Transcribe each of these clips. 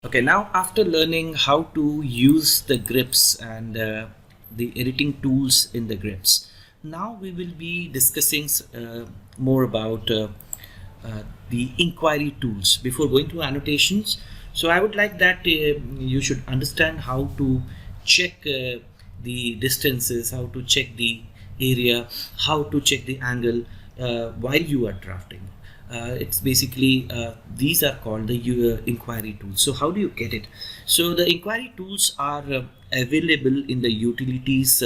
Okay, now after learning how to use the grips and the editing tools in the grips, now we will be discussing more about the inquiry tools before going to annotations. So I would like that you should understand how to check the distances, how to check the area, how to check the angle while you are drafting. It's basically these are called the inquiry tools. So how do you get it? So the inquiry tools are available in the utilities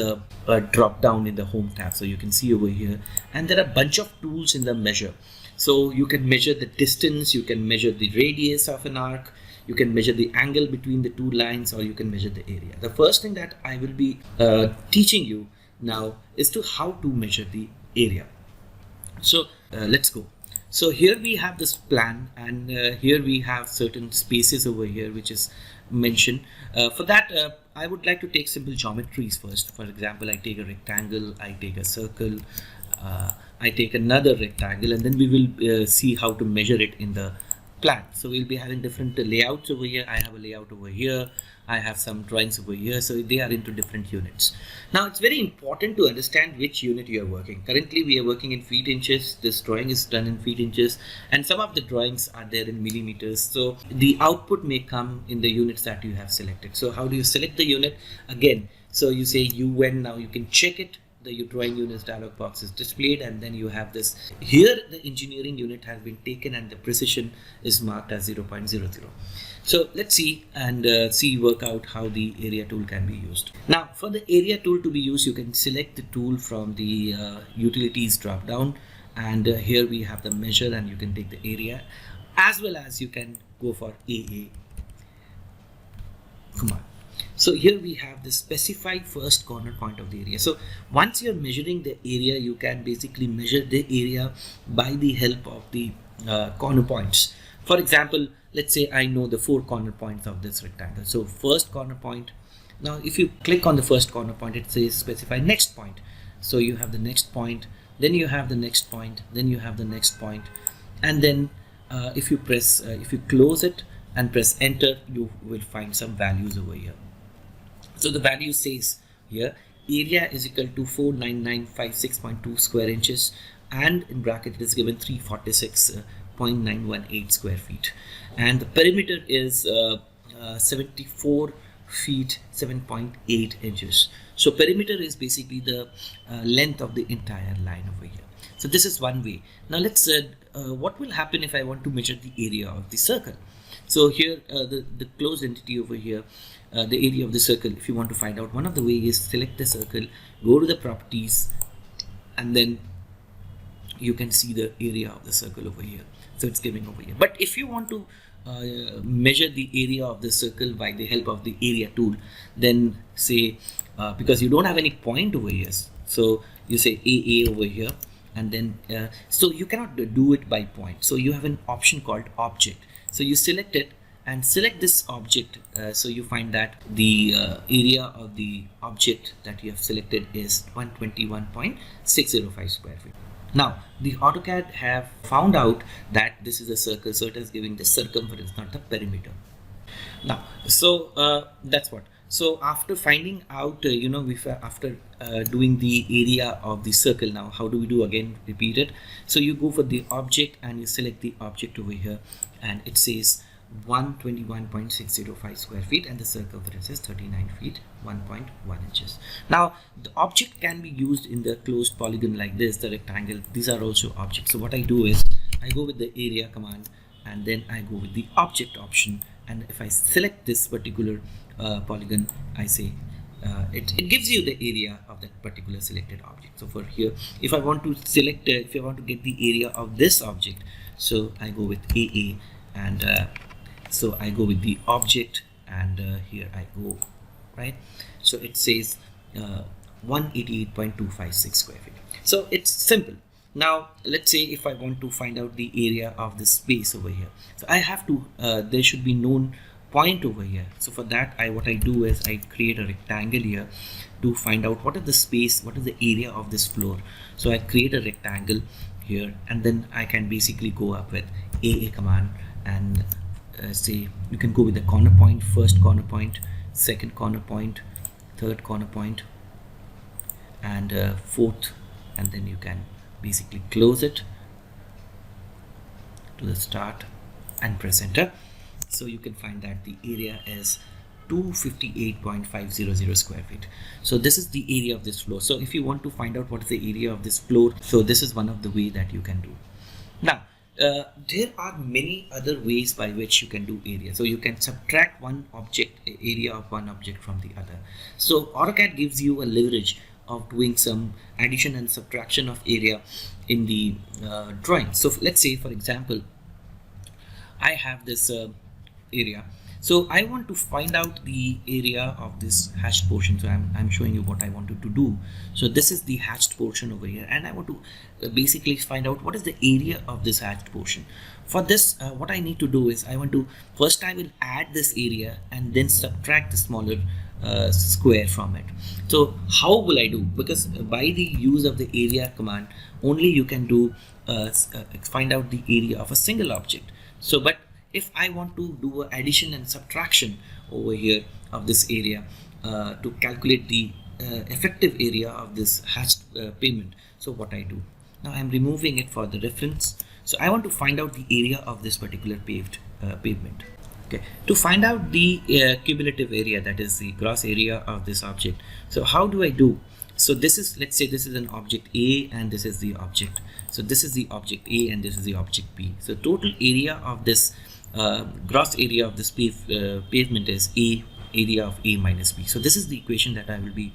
drop down in the home tab. So you can see over here, and there are a bunch of tools in the measure. So you can measure the distance, you can measure the radius of an arc, you can measure the angle between the two lines, or you can measure the area. The first thing that I will be teaching you now is to how to measure the area. So let's go. So here we have this plan, and here we have certain spaces over here which is mentioned. For that I would like to take simple geometries first. For example, I take a rectangle, I take a circle, I take another rectangle, and then we will see how to measure it in the plan. So we'll be having different layouts over here. I have a layout over here, I have some drawings over here, so they are into different units. Now it's very important to understand which unit you are working. Currently we are working in feet inches. This drawing is done in feet inches, and some of the drawings are there in millimeters. So the output may come in the units that you have selected. So how do you select the unit? Again, so you say UN. Now you can check it. The drawing units dialog box is displayed, and then you have this here. The engineering unit has been taken and the precision is marked as 0.00. So let's see and work out how the area tool can be used. Now for the area tool to be used, you can select the tool from the utilities drop down, and here we have the measure, and you can take the area, as well as you can go for AA command. So here we have the specified first corner point of the area. So once you're measuring the area, you can basically measure the area by the help of the corner points. For example, let's say I know the 4 corner points of this rectangle. So first corner point. Now if you click on the first corner point, it says specify next point. So you have the next point, then you have the next point, then you have the next point, and then if you close it and press enter, you will find some values over here. So the value says here area is equal to 49956.2 square inches, and in bracket it is given 346.918 square feet, and the perimeter is 74 feet 7.8 inches. So perimeter is basically the length of the entire line over here. So this is one way. Now let's what will happen if I want to measure the area of the circle? So here the closed entity over here, the area of the circle, if you want to find out, one of the ways is select the circle, go to the properties, and then you can see the area of the circle over here. So it's giving over here. But if you want to measure the area of the circle by the help of the area tool, then say because you don't have any point over here, so you say AA over here, and then so you cannot do it by point. So you have an option called object. So you select it and select this object. So you find that the area of the object that you have selected is 121.605 square feet. Now the AutoCAD have found out that this is a circle, so it is giving the circumference, not the perimeter. Now so that's what. So after finding out after doing the area of the circle, now how do we do? Again, repeat it. So you go for the object and you select the object over here, and it says 121.605 square feet, and the circumference is 39 feet 1.1 inches. Now the object can be used in the closed polygon like this, the rectangle. These are also objects. So what I do is I go with the area command, and then I go with the object option, and if I select this particular polygon, I say it gives you the area of that particular selected object. So for here, if I want to select if I want to get the area of this object, so I go with AA, and so I go with the object, and here I go, right? So it says 188.256 square feet. So it's simple. Now let's say if I want to find out the area of the space over here, so I have to there should be known point over here. So for that, what I do is I create a rectangle here to find out what is the space, what is the area of this floor. So I create a rectangle here, and then I can basically go up with AA command and say you can go with the corner point, first corner point, second corner point, third corner point, and fourth, and then you can basically close it to the start and press enter. So you can find that the area is 258.500 square feet. So this is the area of this floor. So if you want to find out what is the area of this floor, so this is one of the way that you can do. Now there are many other ways by which you can do area. So you can subtract one object, area of one object from the other. So AutoCAD gives you a leverage of doing some addition and subtraction of area in the drawing. So let's say, for example, I have this area. So I want to find out the area of this hatched portion. So I'm showing you what I wanted to do. So this is the hatched portion over here, and I want to basically find out what is the area of this hatched portion. For this, what I need to do is I will add this area and then subtract the smaller square from it. So how will I do? Because by the use of the area command, only you can do find out the area of a single object. So but if I want to do addition and subtraction over here of this area to calculate the effective area of this hatched pavement, so what I do now, I'm removing it for the reference. So I want to find out the area of this particular pavement. Okay, to find out the cumulative area, that is the gross area of this object. So how do I do? So this is, let's say this is an object A and this is the object. So this is the object A and this is the object B. So total area of this gross area of this pavement is A, area of A minus B. So this is the equation that I will be,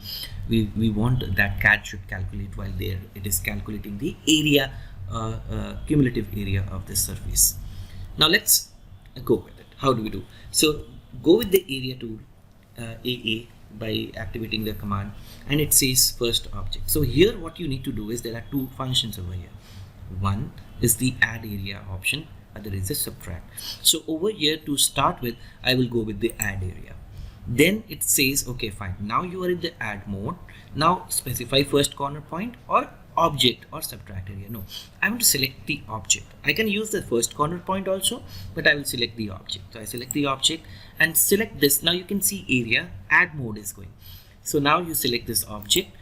we want that CAD should calculate while there it is calculating the area, cumulative area of this surface. Now let's go with it. How do we do? So go with the area tool, AA, by activating the command, and it says first object. So here what you need to do is there are two functions over here. One is the add area option, other is the subtract. So over here to start with, I will go with the add area. Then it says, okay, fine, now you are in the add mode. Now specify first corner point or object or subtract area. No, I want to select the object. I can use the first corner point also, but I will select the object. So I select the object and select this. Now you can see area, add mode is going. So now you select this object.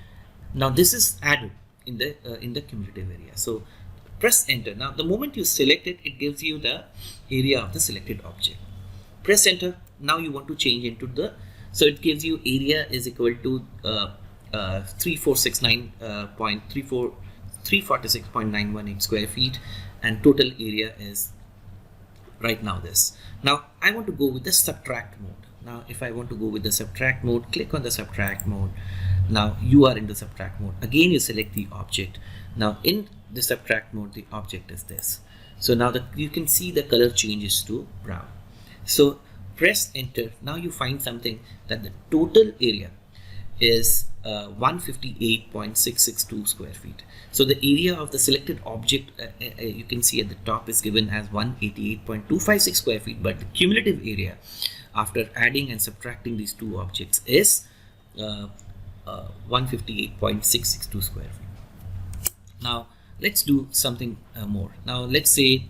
Now this is added in the cumulative area. So press enter. Now the moment you select it, it gives you the area of the selected object. Press enter. Now you want to change into the, so it gives you area is equal to 346.918 square feet, and total area is right now this. Now I want to go with the subtract mode. Now if I want to go with the subtract mode, click on the subtract mode. Now you are in the subtract mode. Again you select the object. Now in the subtract mode, the object is this. So now you can see the color changes to brown. So press enter. Now you find something that the total area is 158.662 square feet. So the area of the selected object, you can see at the top, is given as 188.256 square feet, but the cumulative area after adding and subtracting these two objects is 158.662 square feet. Now let's do something more. Now let's say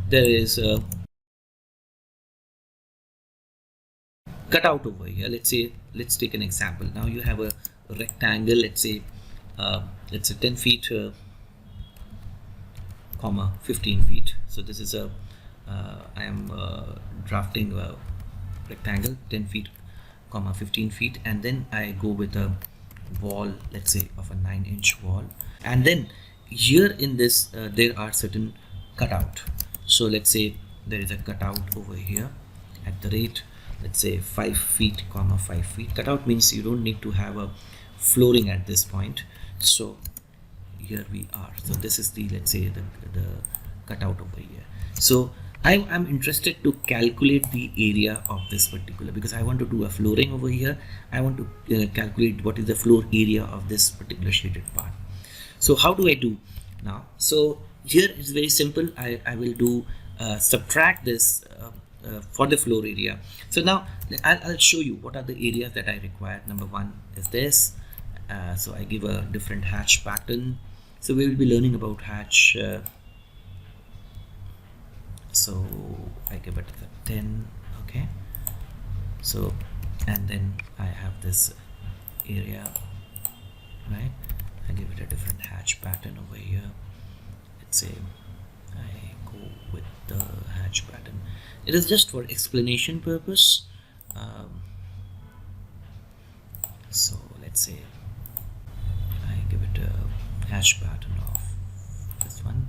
there is a cutout over here. Let's take an example. Now you have a rectangle, let's say 10 feet comma 15 feet. So this is I am drafting a rectangle 10 feet comma 15 feet, and then I go with a wall, let's say of a 9-inch wall, and then here in this there are certain cutout. So let's say there is a cutout over here at the rate, let's say 5 feet comma 5 feet. Cutout means you don't need to have a flooring at this point. So here we are. So this is the, let's say the cutout over here. So I'm interested to calculate the area of this particular, because I want to do a flooring over here. I want to calculate what is the floor area of this particular shaded part. So how do I do now? So here it's very simple. I will do subtract this for the floor area. So now I'll show you what are the areas that I require. Number one is this. So I give a different hatch pattern. So we will be learning about hatch So I give it a 10. Okay, so and then I have this area, right? I give it a different hatch pattern over here. Let's say I go with the hatch pattern. It is just for explanation purpose. So let's say I give it a hatch pattern of this one.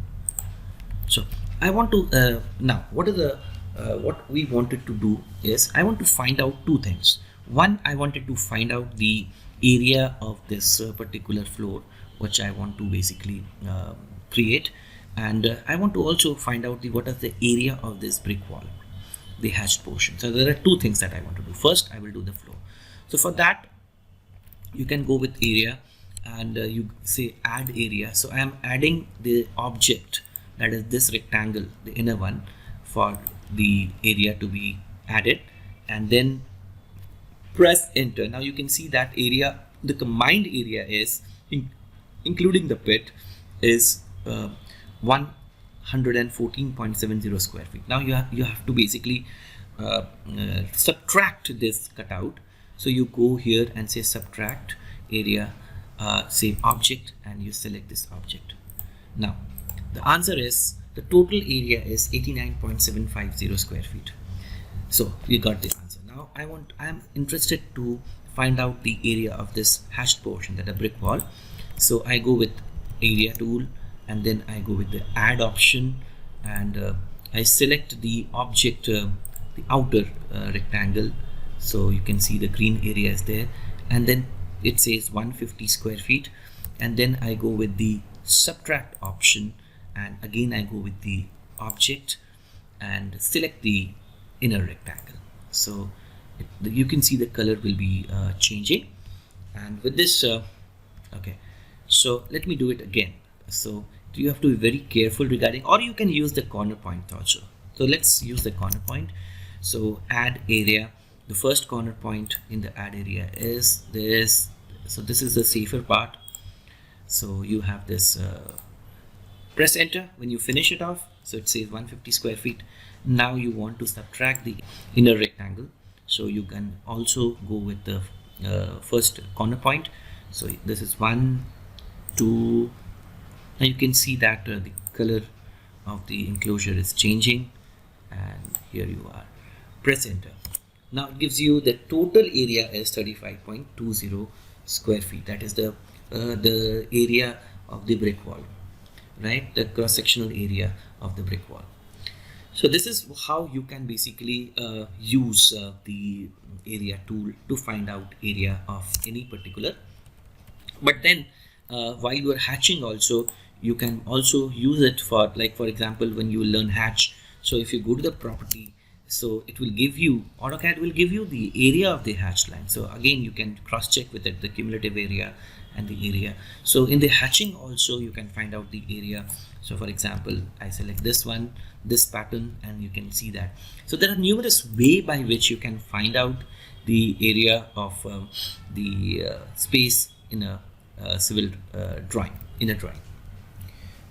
So I want to now what we wanted to do is I want to find out two things. One, I wanted to find out the area of this particular floor which I want to basically create, and I want to also find out what is the area of this brick wall, the hatched portion. So there are two things that I want to do. First, I will do the floor. So for that, you can go with area and you say add area. So I am adding the object, that is this rectangle, the inner one, for the area to be added, and then press enter. Now you can see that area, the combined area is including the pit is 114.70 square feet. Now you have to basically subtract this cutout. So you go here and say subtract area, say object, and you select this object. Now the answer is the total area is 89.750 square feet. So we got the answer. Now I am interested to find out the area of this hashed portion, that a brick wall. So I go with area tool, and then I go with the add option, and I select the object, the outer rectangle. So you can see the green area is there, and then it says 150 square feet, and then I go with the subtract option, and again I go with the object and select the inner rectangle. So you can see the color will be changing, and with this okay, so let me do it again. So you have to be very careful regarding, or you can use the corner point also. So let's use the corner point. So add area, the first corner point in the add area is this. So this is the safer part. So you have this, press enter when you finish it off. So it says 150 square feet. Now you want to subtract the inner rectangle, so you can also go with the first corner point. So this is 1, 2. Now you can see that the color of the enclosure is changing, and here you are. Press enter. Now it gives you the total area is 35.20 square feet. That is the area of the brick wall, right? The cross-sectional area of the brick wall. So this is how you can basically use the area tool to find out area of any particular. But then while you are hatching also, you can also use it for, like for example, when you learn hatch. So if you go to the property, so it will give you, AutoCAD will give you the area of the hatch line. So again, you can cross check with it, the cumulative area and the area. So in the hatching also you can find out the area. So for example, I select this one, this pattern, and you can see that. So there are numerous ways by which you can find out the area of the space in a civil drawing, in a drawing.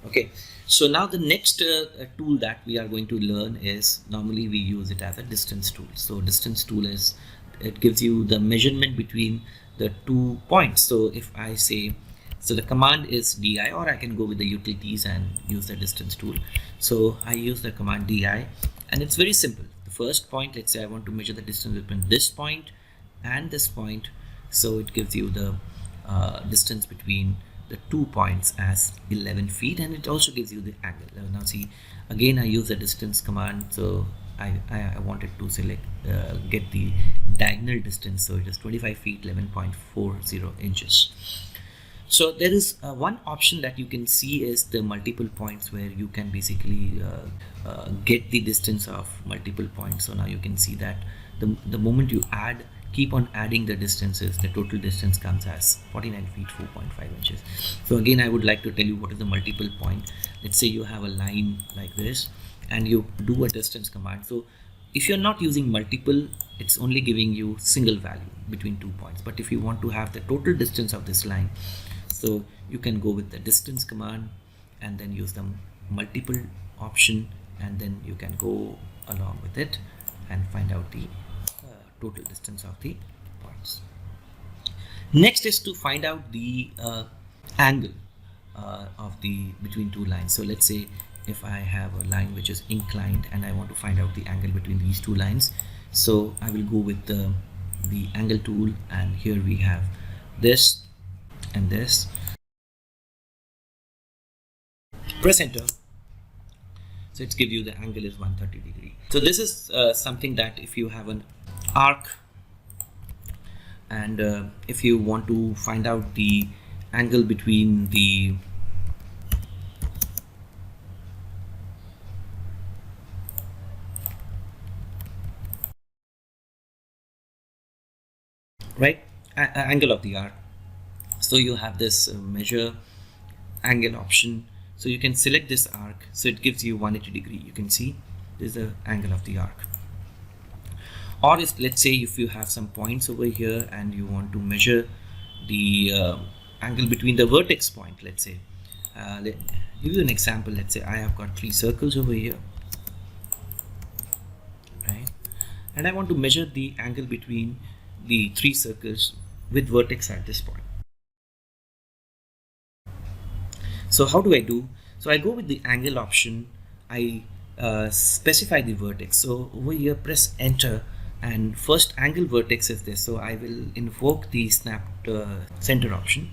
Okay, so now the next tool that we are going to learn is, normally we use it as a distance tool. So distance tool is, it gives you the measurement between the 2 points. So if I say, so the command is DI, or I can go with the utilities and use the distance tool. So I use the command DI, and it's very simple. The first point, let's say I want to measure the distance between this point and this point. So it gives you the distance between the 2 points as 11 feet, and it also gives you the angle. Now see, again I use the distance command. So I wanted to select get the diagonal distance. So it is 25 feet 11.40 inches. So there is one option that you can see is the multiple points, where you can basically get the distance of multiple points. So now you can see that the moment you keep on adding the distances, the total distance comes as 49 feet 4.5 inches. So again, I would like to tell you what is the multiple point. Let's say you have a line like this and you do a distance command. So if you're not using multiple, it's only giving you single value between 2 points. But if you want to have the total distance of this line, so you can go with the distance command and then use the multiple option, and then you can go along with it and find out the total distance of the points. Next is to find out the angle of the between two lines. So let's say if I have a line which is inclined and I want to find out the angle between these two lines, so I will go with the angle tool, and here we have this and this. Press enter. So it's give you the angle is 130 degree. So this is something that if you have an arc and if you want to find out the angle between the angle of the arc, so you have this measure angle option. So you can select this arc, so it gives you 180 degree. You can see this is the angle of the arc. Or if let's say if you have some points over here and you want to measure the angle between the vertex point, let's say let give you an example. Let's say I have got 3 circles over here, right, and I want to measure the angle between the 3 circles with vertex at this point. So how do I do? So I go with the angle option, I specify the vertex. So over here press enter, and first angle vertex is this, so I will invoke the snap center option.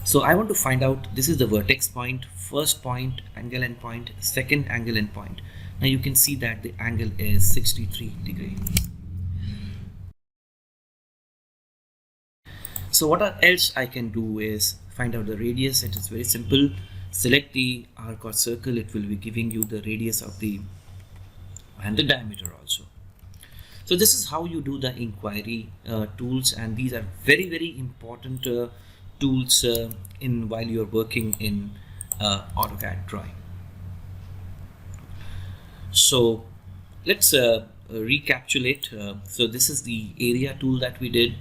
So I want to find out, this is the vertex point, first point, angle end point, second angle end point. Now you can see that the angle is 63 degree. So what else I can do is find out the radius. It is very simple. Select the arc or circle, it will be giving you the radius of the and the diameter also. So this is how you do the inquiry tools, and these are very important tools in while you're working in AutoCAD drawing. So let's recapitulate. So this is the area tool that we did.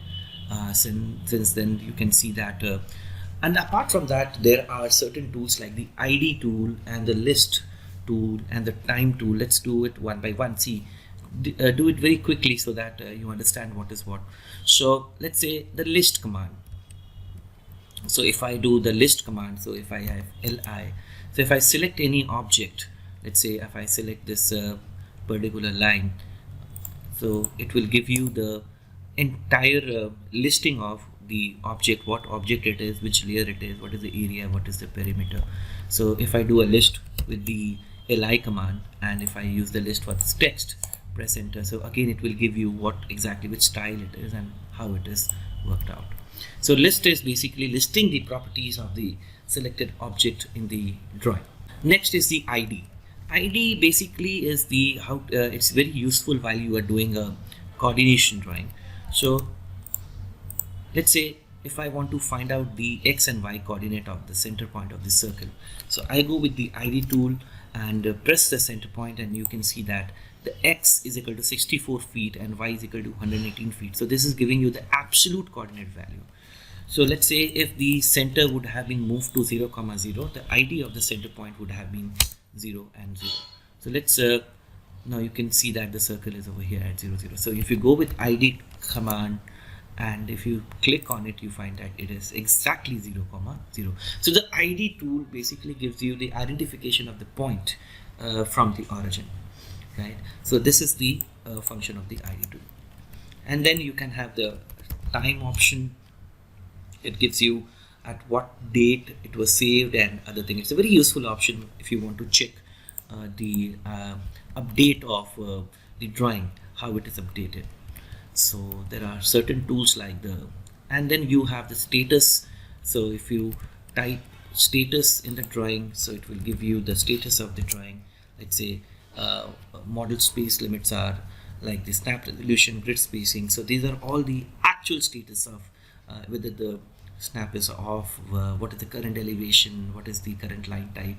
Since then you can see that and apart from that there are certain tools like the ID tool and the list tool and the time tool. Let's do it one by one. See, do it very quickly so that you understand what is what. So let's say the list command. So if I do the list command, so if I have LI, so if I select any object, let's say if I select this particular line, so it will give you the entire listing of the object, what object it is, which layer it is, what is the area, what is the perimeter. So if I do a list with the li command, and if I use the list for this text, press enter, so again it will give you what exactly which style it is and how it is worked out. So list is basically listing the properties of the selected object in the drawing. Next is the ID. ID basically is the how it's very useful while you are doing a coordination drawing. So let's say if I want to find out the x and y coordinate of the center point of the circle, so I go with the ID tool and press the center point, and you can see that the x is equal to 64 feet and y is equal to 118 feet. So this is giving you the absolute coordinate value. So let's say if the center would have been moved to 0, 0, the ID of the center point would have been 0 and 0. So let's now you can see that the circle is over here at 0, 0. So if you go with ID command and if you click on it, you find that it is exactly 0, 0. So the ID tool basically gives you the identification of the point from the origin, right? So this is the function of the ID tool. And then you can have the time option. It gives you at what date it was saved and other things. It's a very useful option if you want to check the update of the drawing, how it is updated. So there are certain tools like and then you have the status. So if you type status in the drawing, so it will give you the status of the drawing. Let's say model space limits are like the snap resolution, grid spacing. So these are all the actual status of whether the snap is off, what is the current elevation, what is the current line type.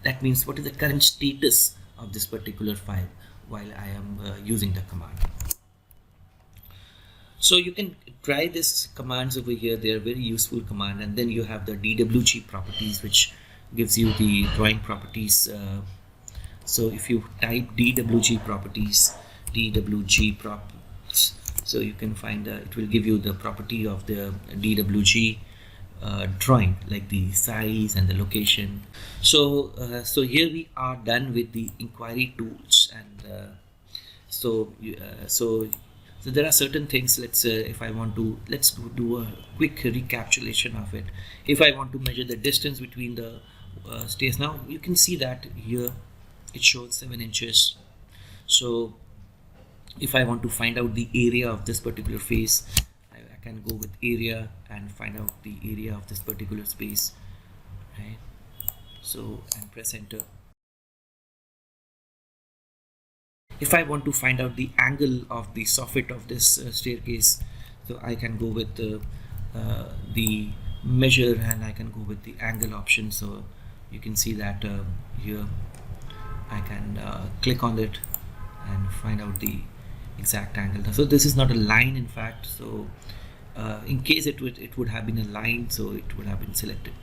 That means what is the current status of this particular file while I am using the command. So you can try this commands over here. They are very useful command. And then you have the DWG properties, which gives you the drawing properties. So if you type DWG properties, DWG properties, so you can find it will give you the property of the DWG drawing, like the size and the location. So here we are done with the inquiry tools, and so there are certain things. If I want to, let's do a quick recapitulation of it. If I want to measure the distance between the stairs, now you can see that here it shows 7 inches. So if I want to find out the area of this particular face, I can go with area and find out the area of this particular space, right? So, and press enter. If I want to find out the angle of the soffit of this staircase, so I can go with the measure, and I can go with the angle option. So you can see that here I can click on it and find out the exact angle. So this is not a line, in fact. So in case it would have been a line, so it would have been selected.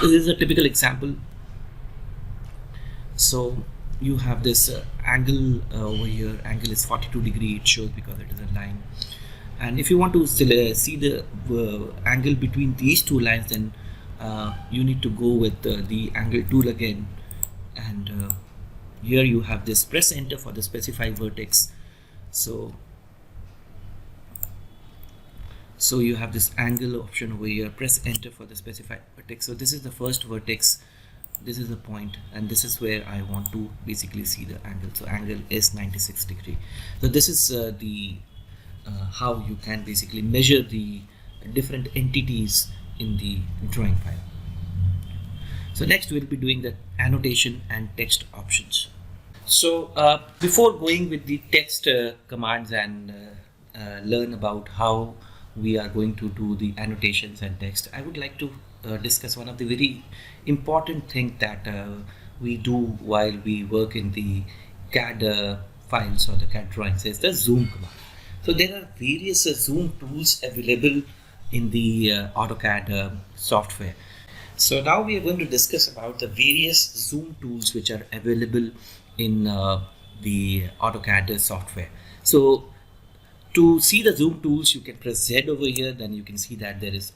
This is a typical example. So you have this angle over here. Angle is 42 degree. It shows because it is a line. And if you want to see the angle between these two lines, then you need to go with the angle tool again, and here you have this press enter for the specified vertex. So you have this angle option over here, press enter for the specified vertex. So this is the first vertex, this is the point, and this is where I want to basically see the angle. So angle is 96 degree. So this is the how you can basically measure the different entities in the drawing file. So next we'll be doing the annotation and text options. So before going with the text commands and learn about how we are going to do the annotations and text, I would like to discuss one of the very important things that we do while we work in the CAD files or the CAD drawings is the zoom command. So there are various zoom tools available in the AutoCAD software. So now we are going to discuss about the various zoom tools which are available in the AutoCAD software. So to see the zoom tools, you can press Z over here. Then you can see that there is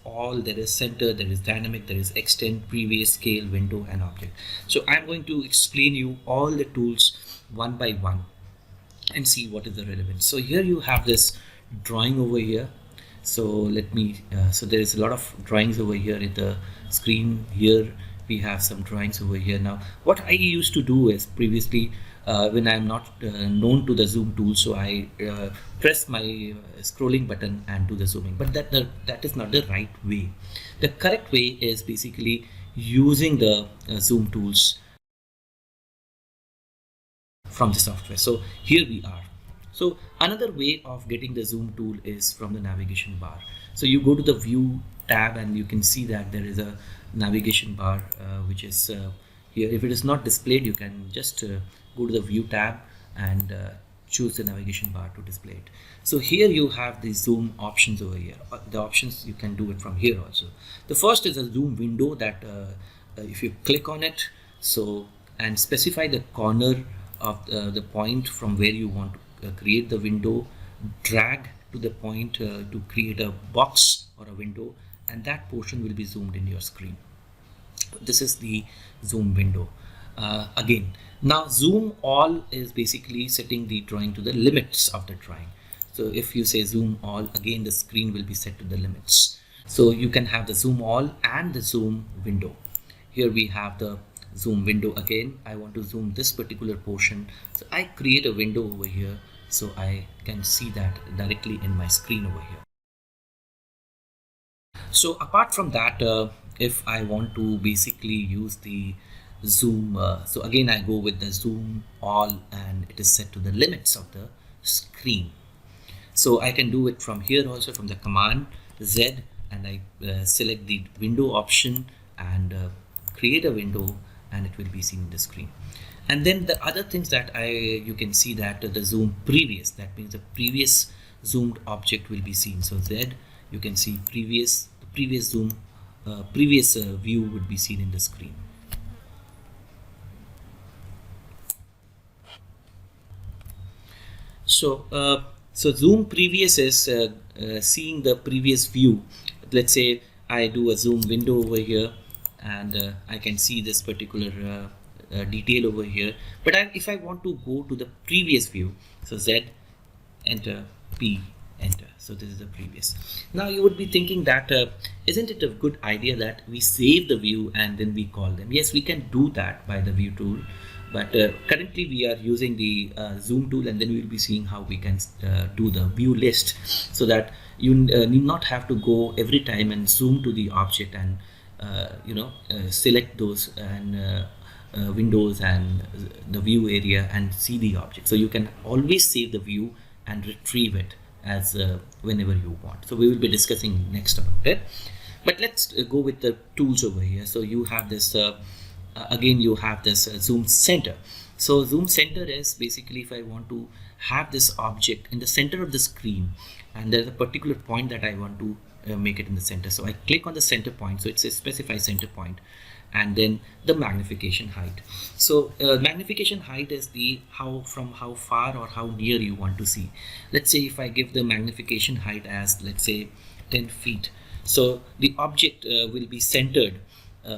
center, there is dynamic, there is extend, previous, scale, window, and object. So I'm going to explain you all the tools one by one and see what is the relevance. So here you have this drawing over here. So let me so there is a lot of drawings over here in the screen. Here we have some drawings over here. Now what I used to do is previously when I'm not known to the zoom tool, so I press my scrolling button and do the zooming, but that is not the right way. The correct way is basically using the zoom tools from the software. So here we are. So another way of getting the zoom tool is from the navigation bar. So you go to the view tab and you can see that there is a navigation bar which is here. If it is not displayed, you can just go to the view tab and choose the navigation bar to display it. So here you have the zoom options over here. The options, you can do it from here also. The first is a zoom window that if you click on it, so and specify the corner of the point from where you want to create the window, drag to the point to create a box or a window, and that portion will be zoomed in your screen. This is the zoom window. Again, now zoom all is basically setting the drawing to the limits of the drawing. So if you say zoom all, again the screen will be set to the limits. So you can have the zoom all and the zoom window. Here we have the zoom window. Again, I want to zoom this particular portion, so I create a window over here so I can see that directly in my screen over here. So apart from that, if I want to basically use the zoom, so again I go with the zoom all and it is set to the limits of the screen. So I can do it from here also, from the command Z, and I select the window option and create a window, and it will be seen in the screen. And then the other things that you can see that the zoom previous, that means the previous zoomed object will be seen. So Z, you can see previous zoom previous view would be seen in the screen. So zoom previous is seeing the previous view. Let's say I do a zoom window over here, and I can see this particular detail over here. But if I want to go to the previous view, so Z, enter, P, enter. So this is the previous. Now you would be thinking that isn't it a good idea that we save the view and then we call them? Yes, we can do that by the view tool, but currently we are using the zoom tool, and then we will be seeing how we can do the view list, so that you need not have to go every time and zoom to the object and select those and windows and the view area and see the object. So you can always save the view and retrieve it as whenever you want. So we will be discussing next about it, but let's go with the tools over here. So you have this again, you have this zoom center. So zoom center is basically if I want to have this object in the center of the screen, and there's a particular point that I want to make it in the center. So I click on the center point, so it says specify center point, and then the magnification height. So magnification height is the from how far or how near you want to see. Let's say if I give the magnification height as, let's say, 10 feet, so the object will be centered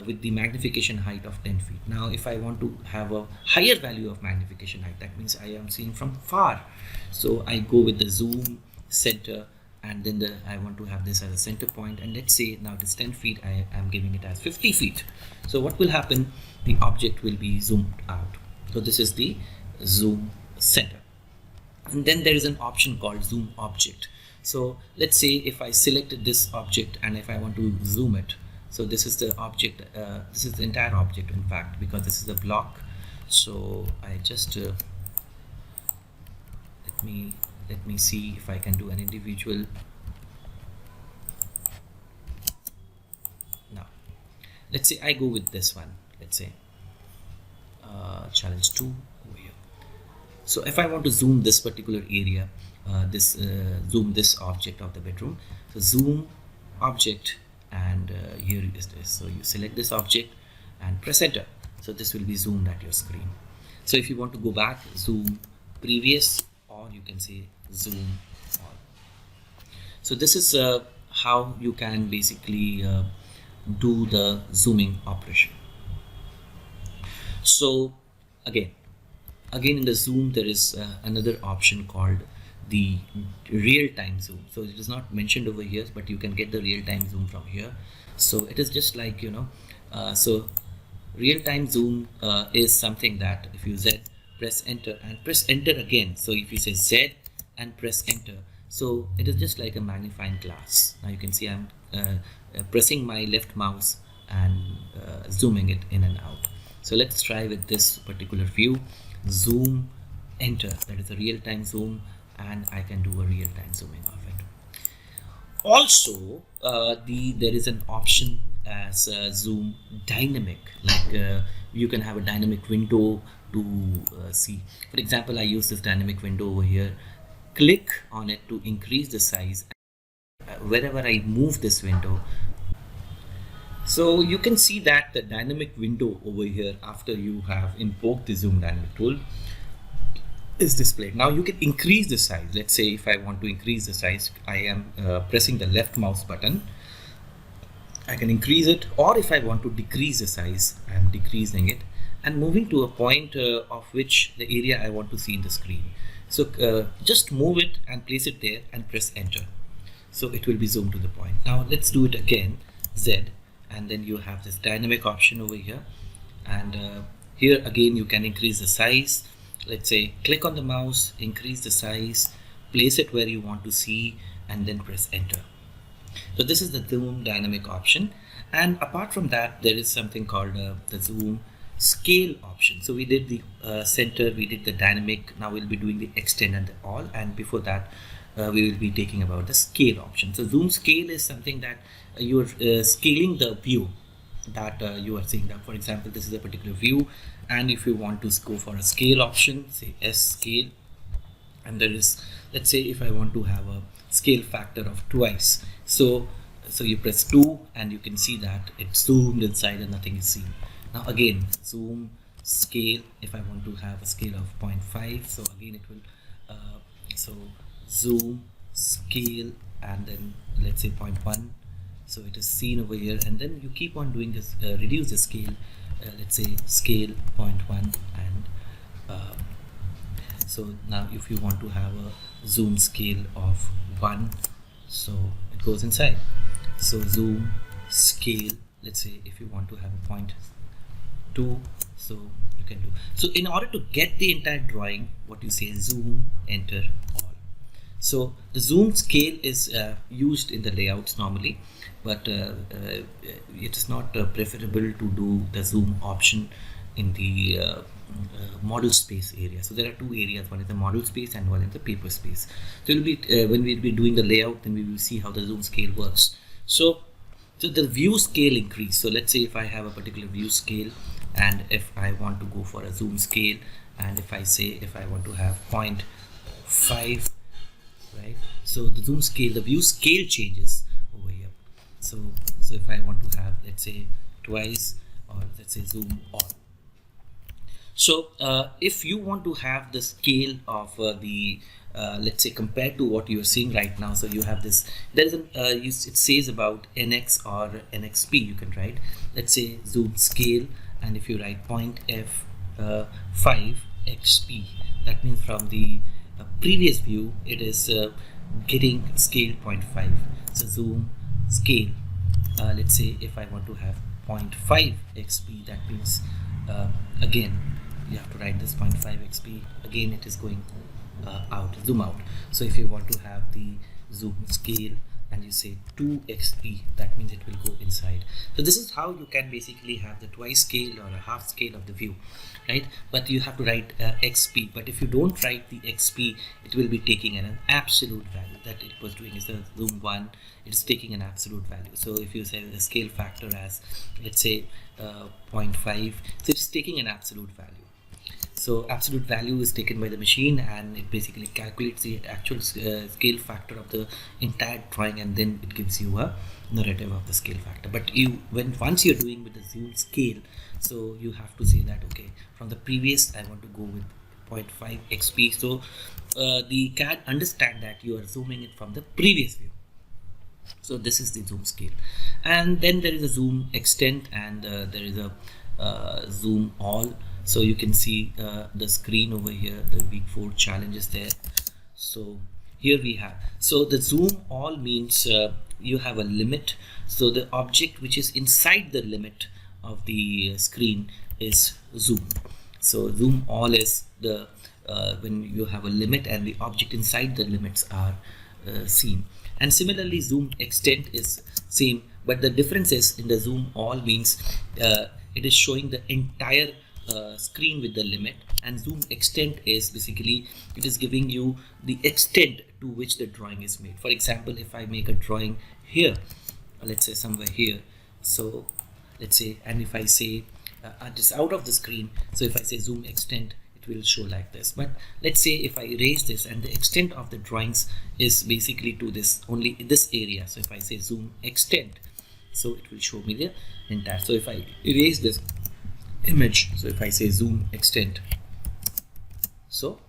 with the magnification height of 10 feet. Now if I want to have a higher value of magnification height, that means I am seeing from far, so I go with the zoom center, and then I want to have this as a center point, and let's say now it is 10 feet, I am giving it as 50 feet. So what will happen? The object will be zoomed out. So this is the zoom center. And then there is an option called zoom object. So let's say if I selected this object and if I want to zoom it, so this is the object, this is the entire object in fact, because this is a block. So I just let me see if I can do an individual. Now let's say I go with this one, let's say challenge 2 over here. So if I want to zoom this particular area, zoom this object of the bedroom, so zoom object, and here is this. So you select this object and press enter, so this will be zoomed at your screen. So if you want to go back, zoom previous, or you can say zoom all. So this is how you can basically do the zooming operation. So again in the zoom there is another option called the real-time zoom. So it is not mentioned over here, but you can get the real-time zoom from here. So it is just like, so real-time zoom is something that if you Z, press enter and press enter again. So if you say Z and press enter, so it is just like a magnifying glass. Now you can see I'm pressing my left mouse and zooming it in and out. So let's try with this particular view. Zoom enter, that is a real-time zoom, and I can do a real-time zooming of it. Also there is an option as zoom dynamic, like you can have a dynamic window to see. For example, I use this dynamic window over here, click on it to increase the size wherever I move this window. So you can see that the dynamic window over here, after you have invoked the zoom dynamic tool, is displayed. Now you can increase the size. Let's say if I want to increase the size, I am pressing the left mouse button, I can increase it, or if I want to decrease the size, I am decreasing it and moving to a point of which the area I want to see in the screen. So just move it and place it there and press enter, so it will be zoomed to the point. Now let's do it again, Z, and then you have this dynamic option over here, and here again you can increase the size. Let's say click on the mouse, increase the size, place it where you want to see, and then press enter. So this is the zoom dynamic option. And apart from that, there is something called the zoom scale option. So we did the center, we did the dynamic, now we'll be doing the extend and the all, and before that we will be taking about the scale option. So zoom scale is something that you are scaling the view that you are seeing. That, for example, this is a particular view, and if you want to go for a scale option, say S scale, and there is, let's say if I want to have a scale factor of twice, so so you press 2 and you can see that it's zoomed inside and nothing is seen. Now again, zoom, scale. If I want to have a scale of 0.5, so again it will so zoom, scale, and then let's say 0.1, so it is seen over here, and then you keep on doing this, reduce the scale, let's say scale 0.1, and so now if you want to have a zoom scale of 1, so it goes inside. So zoom, scale, let's say if you want to have a 0.2, so you can do. So in order to get the entire drawing, what you say is zoom, enter all. So the zoom scale is used in the layouts normally, but it is not preferable to do the zoom option in the model space area. So there are two areas, one is the model space and one is the paper space. So it will be when we will be doing the layout, then we will see how the zoom scale works. So the view scale increase. So let's say if I have a particular view scale, and if I want to go for a zoom scale, and if I say if I want to have 0.5, right, so the zoom scale, the view scale changes over here. So if I want to have, let's say twice, or let's say zoom all. So if you want to have the scale of the let's say compared to what you're seeing right now, so you have this, there is an it says about NX or NXP, you can write, let's say zoom scale, and if you write 0.5 XP, that means from the previous view it is getting scale 0.5. So zoom scale, let's say if I want to have 0.5 XP, that means again you have to write this 0.5 XP, again it is going out, zoom out. So if you want to have the zoom scale and you say 2 XP, that means it will go inside. So this is how you can basically have the twice scale or a half scale of the view, right? But you have to write XP, but if you don't write the XP, it will be taking an absolute value. That it was doing is the zoom 1, it is taking an absolute value. So if you say the scale factor as, let's say 0.5, so it's taking an absolute value. So absolute value is taken by the machine, and it basically calculates the actual scale factor of the entire drawing, and then it gives you a narrative of the scale factor. But once you're doing with the zoom scale, so you have to say that okay, from the previous I want to go with 0.5 XP. So the CAD understand that you are zooming it from the previous view. So this is the zoom scale, and then there is a zoom extent, and there is a zoom all. So you can see the screen over here, the week 4 challenge is there. So here we have, so the zoom all means you have a limit. So the object which is inside the limit of the screen is zoom. So zoom all is the when you have a limit and the object inside the limits are seen. And similarly zoom extent is same, but the difference is in the zoom all means it is showing the entire screen with the limit, and zoom extent is basically it is giving you the extent to which the drawing is made. For example, if I make a drawing here, let's say somewhere here, so let's say, and if I say just out of the screen, so if I say zoom extent, it will show like this. But let's say if I erase this and the extent of the drawings is basically to this, only in this area, so if I say zoom extent, so it will show me the entire. So if I erase this image, so if I say zoom extent, so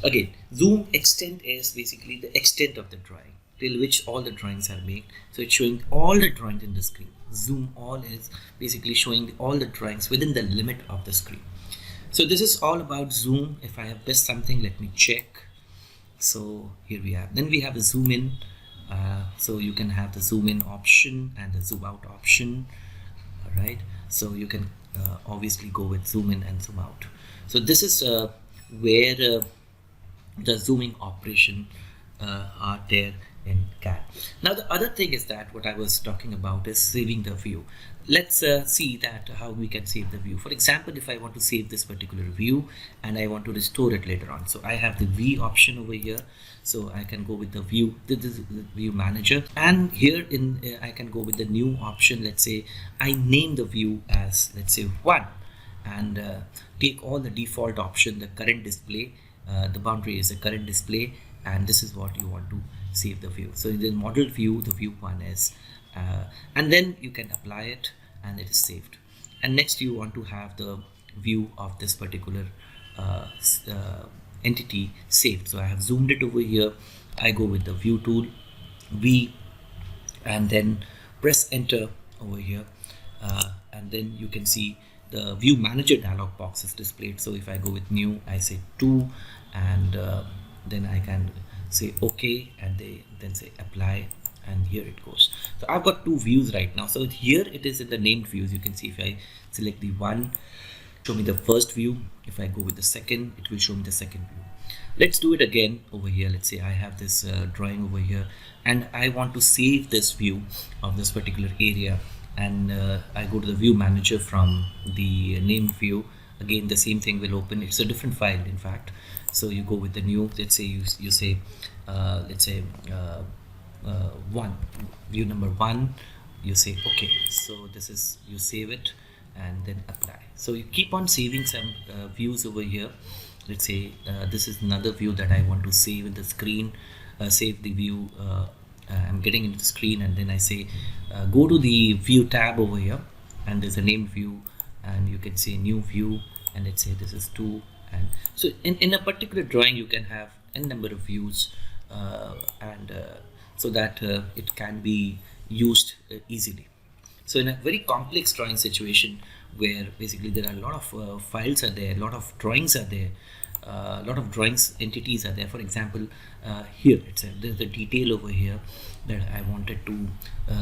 again zoom extent is basically the extent of the drawing till which all the drawings are made. So it's showing all the drawings in the screen. Zoom all is basically showing all the drawings within the limit of the screen. So this is all about zoom. If I have missed something, let me check. So here we have, then we have the zoom in. So you can have the zoom in option and the zoom out option. All right, so you can obviously go with zoom in and zoom out. So this is where the zooming operation are there in CAD. Now the other thing is that what I was talking about is saving the view. Let's see that how we can save the view. For example, if I want to save this particular view and I want to restore it later on, so I have the V option over here. So I can go with the view, this is the view manager, and here in I can go with the new option. Let's say I name the view as, let's say 1, and take all the default option, the current display, the boundary is the current display, and this is what you want to save the view. So in the model view, the view 1 is and then you can apply it and it is saved. And next you want to have the view of this particular entity saved. So I have zoomed it over here. I go with the view tool, V, and then press enter over here, and then you can see the view manager dialog box is displayed. So if I go with new, I say 2, and then I can say OK, and then say apply, and here it goes. So I've got 2 views right now. So here it is in the named views. You can see if I select the one, show me the first view. If I go with the second, it will show me the second view. Let's do it again over here. Let's say I have this drawing over here, and I want to save this view of this particular area, and I go to the view manager from the named view. Again, the same thing will open. It's a different file, in fact. So you go with the new, let's say you say let's say 1, view number 1, you say okay. So this is, you save it and then apply. So you keep on saving some views over here. Let's say this is another view that I want to save in the screen. Save the view, I'm getting into the screen, and then I say go to the view tab over here, and there's a named view, and you can say new view, and let's say this is 2. And so in a particular drawing you can have n number of views, and so that it can be used easily. So in a very complex drawing situation where basically there are a lot of files are there, a lot of drawings are there, a lot of drawings entities are there. For example, here there's a detail over here that I wanted to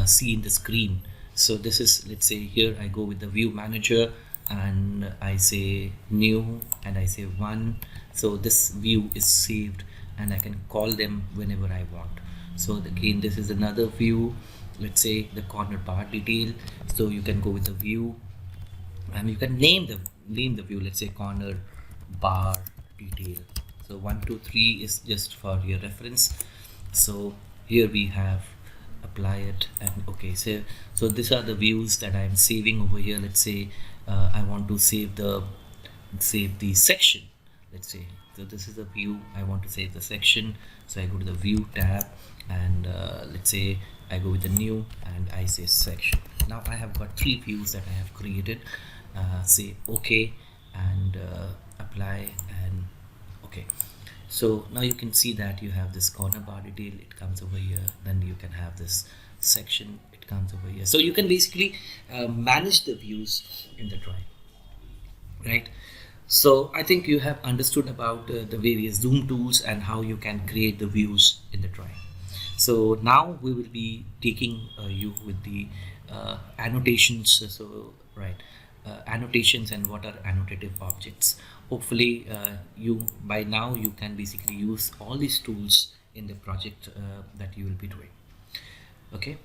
see in the screen. So this is, let's say here I go with the view manager, and I say new, and I say 1. So this view is saved, and I can call them whenever I want. So again, this is another view. Let's say the corner bar detail. So you can go with the view, and you can name the view. Let's say corner bar detail. So 1, 2, 3 is just for your reference. So here we have apply it, and okay. So these are the views that I'm saving over here. Let's say I want to save the section. Let's say, so this is the view, I want to save the section. So I go to the view tab, and let's say I go with the new, and I say section. Now I have got 3 views that I have created. Say okay, and apply, and okay. So now you can see that you have this corner bar detail, it comes over here. Then you can have this section, it comes over here. So you can basically manage the views in the drawing, right? So I think you have understood about the various zoom tools and how you can create the views in the drawing. So now we will be taking you with the annotations. So right, annotations and what are annotative objects. Hopefully you by now you can basically use all these tools in the project that you will be doing. Okay.